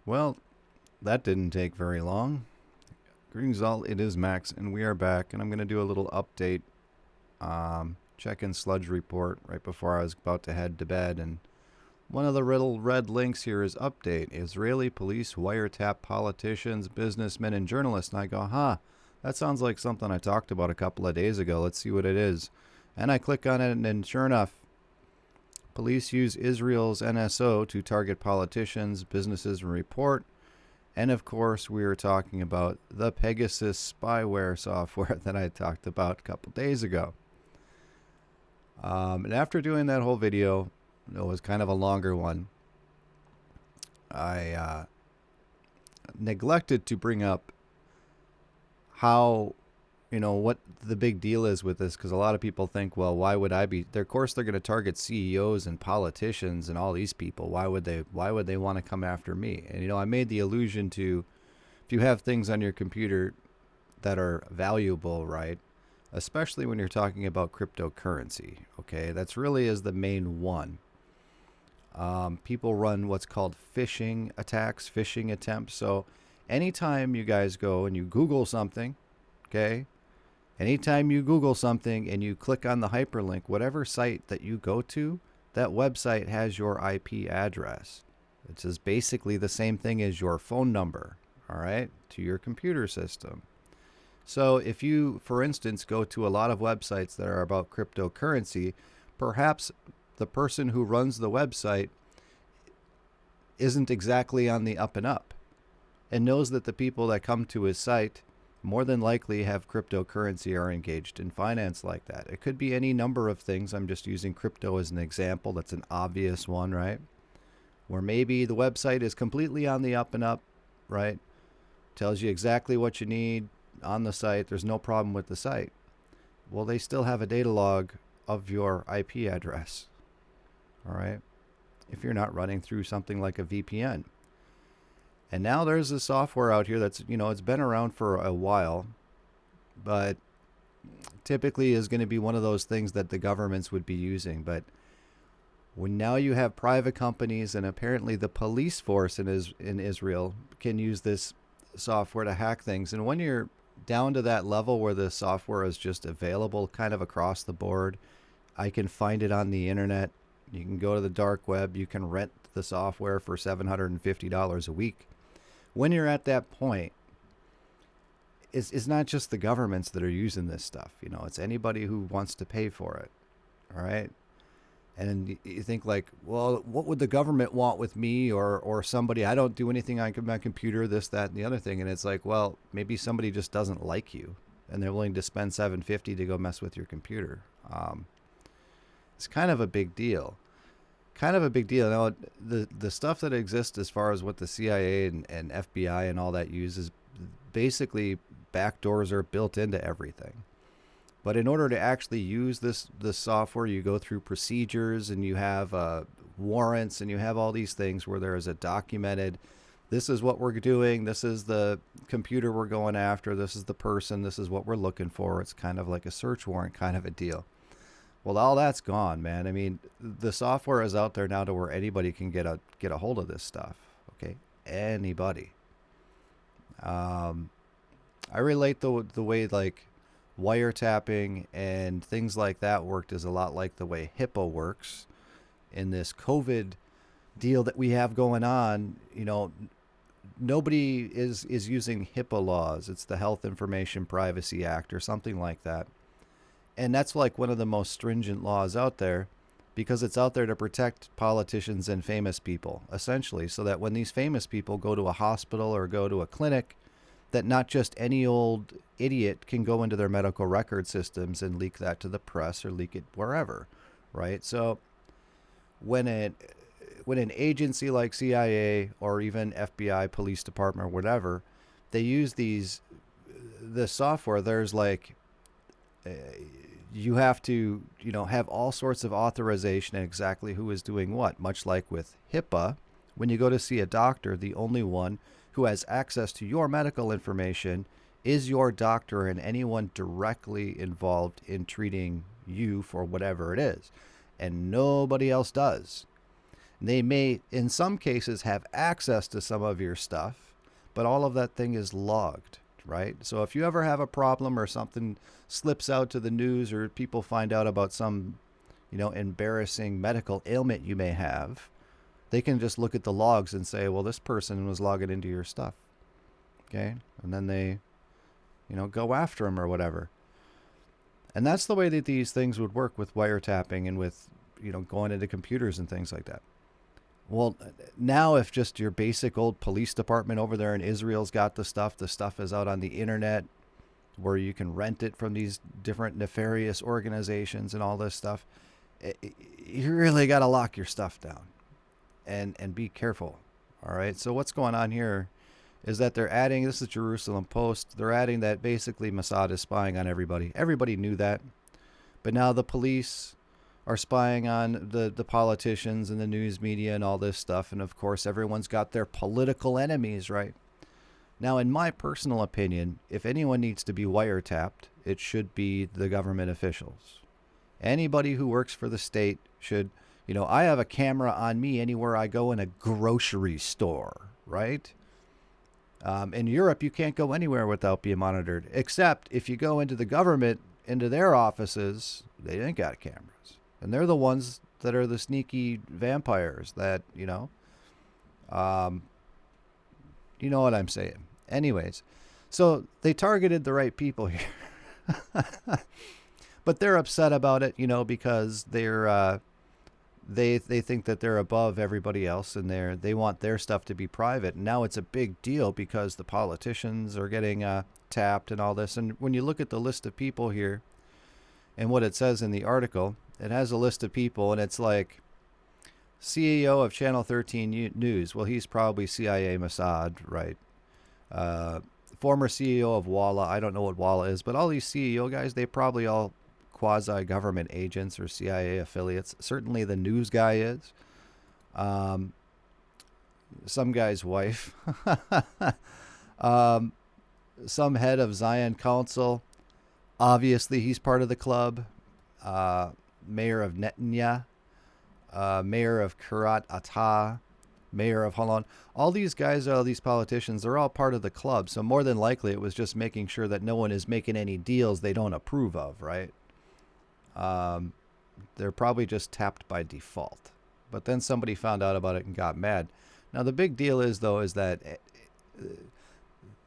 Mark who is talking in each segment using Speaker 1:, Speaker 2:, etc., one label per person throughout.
Speaker 1: Well, that didn't take very long. Greetings all, it is Max, and we are back, and I'm going to do a little update, check-in sludge report right before I was about to head to bed, and one of the little red links here is update. Israeli police wiretap politicians, businessmen, and journalists, and I go, that sounds like something I talked about a couple of days ago. Let's see what it is. And I click on it, and sure enough, police use Israel's NSO to target politicians, businesses, and report. And of course, we were talking about the Pegasus spyware software that I talked about a couple days ago. And after doing that whole video, it was kind of a longer one, I neglected to bring up how, what the big deal is with this, because a lot of people think, well, why would I be? Of course, they're going to target CEOs and politicians and all these people. Why would they want to come after me? And I made the allusion to, if you have things on your computer that are valuable, right? Especially when you're talking about cryptocurrency, okay? That's really is the main one. People run what's called phishing attacks, phishing attempts. So anytime you guys go and you Google something, okay? Anytime you Google something and you click on the hyperlink, whatever site that you go to, that website has your IP address. It's just basically the same thing as your phone number, all right, to your computer system. So if you, for instance, go to a lot of websites that are about cryptocurrency, perhaps the person who runs the website isn't exactly on the up and up and knows that the people that come to his site more than likely have cryptocurrency or engaged in finance like that. It could be any number of things. I'm just using crypto as an example. That's an obvious one, right? Where maybe the website is completely on the up and up, right? Tells you exactly what you need on the site. There's no problem with the site. Well, they still have a data log of your IP address, all right? If you're not running through something like a VPN. And now there's a software out here that's, it's been around for a while, but typically is going to be one of those things that the governments would be using. But when now you have private companies, and apparently the police force in Israel can use this software to hack things. And when you're down to that level where the software is just available kind of across the board, I can find it on the internet. You can go to the dark web. You can rent the software for $750 a week. When you're at that point, it's not just the governments that are using this stuff. It's anybody who wants to pay for it. All right. And you think like, well, what would the government want with me or somebody? I don't do anything on my computer, this, that, and the other thing. And it's like, well, maybe somebody just doesn't like you and they're willing to spend $750 to go mess with your computer. It's kind of a big deal. Now, the stuff that exists as far as what the CIA and FBI and all that uses, basically backdoors are built into everything. But in order to actually use this software, you go through procedures and you have warrants and you have all these things where there is a documented, this is what we're doing, this is the computer we're going after, this is the person, this is what we're looking for. It's kind of like a search warrant kind of a deal. Well, all that's gone, man. I mean, the software is out there now to where anybody can get a hold of this stuff. Okay, anybody. I relate the way like wiretapping and things like that worked is a lot like the way HIPAA works in this COVID deal that we have going on. Nobody is using HIPAA laws. It's the Health Information Privacy Act or something like that. And that's like one of the most stringent laws out there because it's out there to protect politicians and famous people, essentially, so that when these famous people go to a hospital or go to a clinic, that not just any old idiot can go into their medical record systems and leak that to the press or leak it wherever, right? So when an agency like CIA or even FBI, police department or whatever, they use the software, there's like... you have to, have all sorts of authorization and exactly who is doing what. Much like with HIPAA, when you go to see a doctor, the only one who has access to your medical information is your doctor and anyone directly involved in treating you for whatever it is. And nobody else does. They may, in some cases, have access to some of your stuff, but all of that thing is logged, right? So if you ever have a problem or something slips out to the news or people find out about some, embarrassing medical ailment you may have, they can just look at the logs and say, well, this person was logging into your stuff. Okay. And then they, go after them or whatever. And that's the way that these things would work with wiretapping and with, going into computers and things like that. Well, now if just your basic old police department over there in Israel's got the stuff is out on the internet where you can rent it from these different nefarious organizations and all this stuff, you really got to lock your stuff down and be careful. All right. So what's going on here is that they're adding, this is Jerusalem Post, they're adding that basically Mossad is spying on everybody. Everybody knew that. But now the police are spying on the politicians and the news media and all this stuff. And of course, everyone's got their political enemies, right? Now, in my personal opinion, if anyone needs to be wiretapped, it should be the government officials. Anybody who works for the state should, I have a camera on me anywhere I go in a grocery store, right? In Europe, you can't go anywhere without being monitored, except if you go into the government, into their offices, they ain't got cameras. And they're the ones that are the sneaky vampires that, you know what I'm saying. Anyways, so they targeted the right people here. But they're upset about it, because they're they think that they're above everybody else and they want their stuff to be private. And now it's a big deal because the politicians are getting tapped and all this. And when you look at the list of people here and what it says in the article, it has a list of people and it's like CEO of Channel 13 News. Well, he's probably CIA Mossad, right? Former CEO of Walla. I don't know what Walla is, but all these CEO guys, they probably all quasi-government agents or CIA affiliates. Certainly the news guy is. Some guy's wife. Some head of Zion Council. Obviously, he's part of the club. Mayor of Netanya. Mayor of Kiryat Ata. Mayor of Holon. All these guys, all these politicians, they're all part of the club. So more than likely, it was just making sure that no one is making any deals they don't approve of, right? They're probably just tapped by default. But then somebody found out about it and got mad. Now, the big deal is, though, is that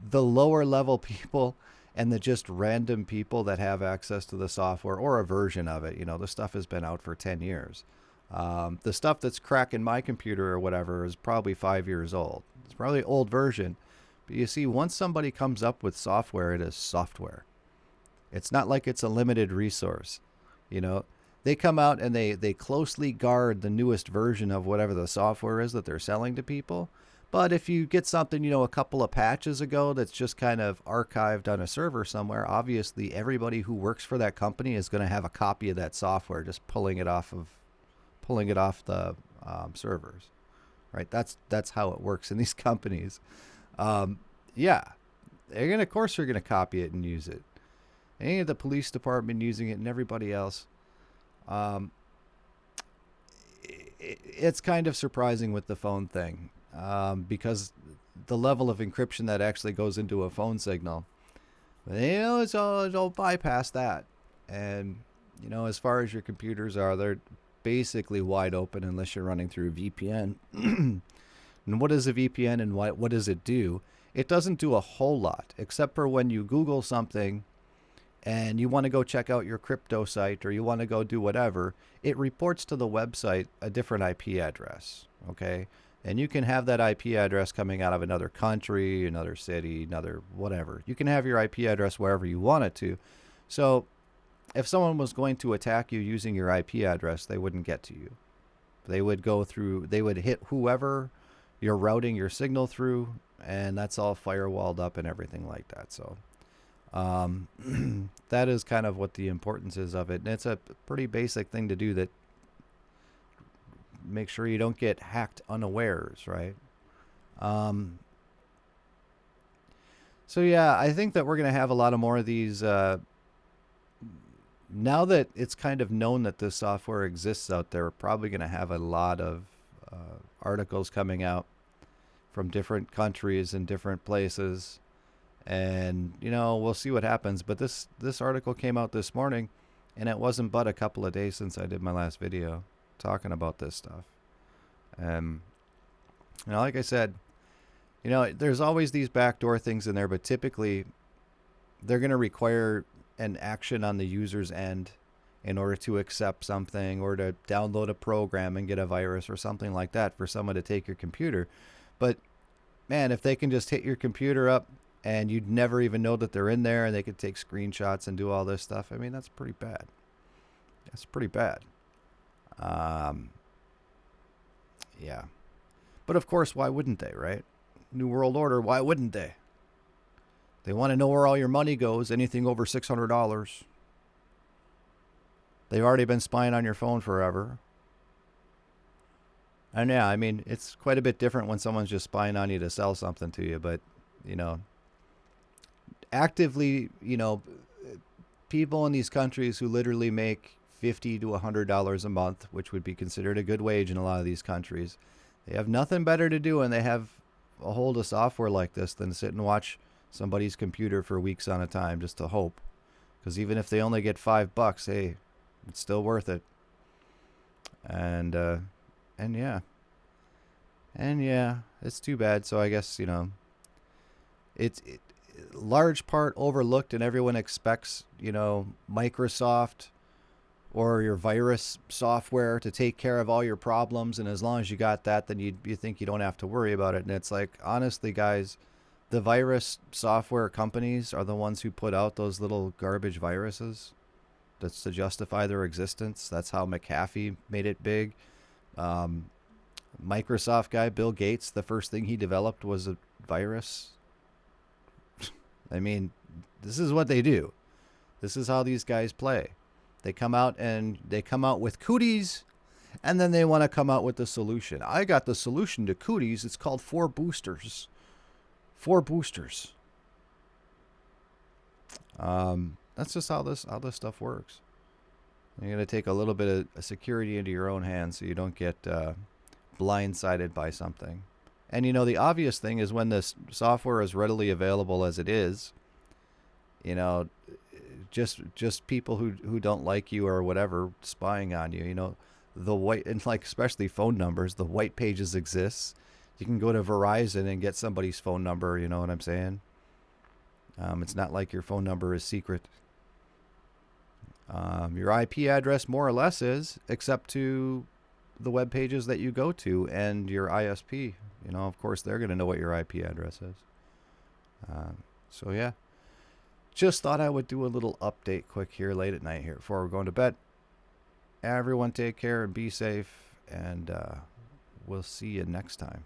Speaker 1: the lower level people and the just random people that have access to the software or a version of it, the stuff has been out for 10 years. The stuff that's cracking my computer or whatever is probably 5 years old. It's probably an old version. But you see, once somebody comes up with software, it is software. It's not like it's a limited resource. They come out and they closely guard the newest version of whatever the software is that they're selling to people. But if you get something, a couple of patches ago that's just kind of archived on a server somewhere, obviously everybody who works for that company is going to have a copy of that software, just pulling it off the servers, right? That's how it works in these companies. Yeah, of course they're gonna copy it and use it. Any of the police department using it and everybody else. It's kind of surprising with the phone thing, because the level of encryption that actually goes into a phone signal, it's all bypass that. And, as far as your computers are, they're basically wide open unless you're running through a VPN. And what is a VPN and what does it do? It doesn't do a whole lot, except for when you Google something and you want to go check out your crypto site or you want to go do whatever, it reports to the website a different IP address, okay? And you can have that IP address coming out of another country, another city, another whatever. You can have your IP address wherever you want it to. So if someone was going to attack you using your IP address, they wouldn't get to you. They would hit whoever you're routing your signal through, and that's all firewalled up and everything like that. So that is kind of what the importance is of it. And it's a pretty basic thing to do that make sure you don't get hacked unawares, right? So yeah, I think that we're going to have a lot of more of these. Now that it's kind of known that this software exists out there, we're probably going to have a lot of articles coming out from different countries and different places, and we'll see what happens. But this article came out this morning, and it wasn't but a couple of days since I did my last video talking about this stuff. Like I said, there's always these backdoor things in there, but typically they're going to require an action on the user's end in order to accept something or to download a program and get a virus or something like that for someone to take your computer. But man, if they can just hit your computer up and you'd never even know that they're in there, and they could take screenshots and do all this stuff, I mean, that's pretty bad. That's pretty bad. Yeah. But of course, why wouldn't they, right? New World Order, why wouldn't they? They want to know where all your money goes, anything over $600. They've already been spying on your phone forever. And yeah, I mean, it's quite a bit different when someone's just spying on you to sell something to you. But, actively, people in these countries who literally make $50 to $100 a month, which would be considered a good wage in a lot of these countries, they have nothing better to do, and they have a hold of software like this than sit and watch somebody's computer for weeks on a time just to hope. Because even if they only get $5, hey, it's still worth it. And yeah, it's too bad. So I guess it's large part overlooked, and everyone expects Microsoft or your virus software to take care of all your problems, and as long as you got that, then you think you don't have to worry about it. And it's like, honestly, guys, the virus software companies are the ones who put out those little garbage viruses that's to justify their existence. That's how McAfee made it big. Microsoft guy Bill Gates, the first thing he developed was a virus. I mean, this is what they do. This is how these guys play. They come out with cooties, and then they want to come out with the solution. I got the solution to cooties. It's called 4 boosters. 4 boosters. That's just how this stuff works. You're going to take a little bit of security into your own hands so you don't get blindsided by something. And the obvious thing is, when this software is readily available as it is, just people who don't like you or whatever spying on you, the white, and like especially phone numbers, the white pages exists. You can go to Verizon and get somebody's phone number, you know what I'm saying? It's not like your phone number is secret. Your IP address more or less is, except to the web pages that you go to and your ISP. Of course, they're going to know what your IP address is. So yeah, just thought I would do a little update quick here late at night here before we're going to bed. Everyone take care and be safe, and we'll see you next time.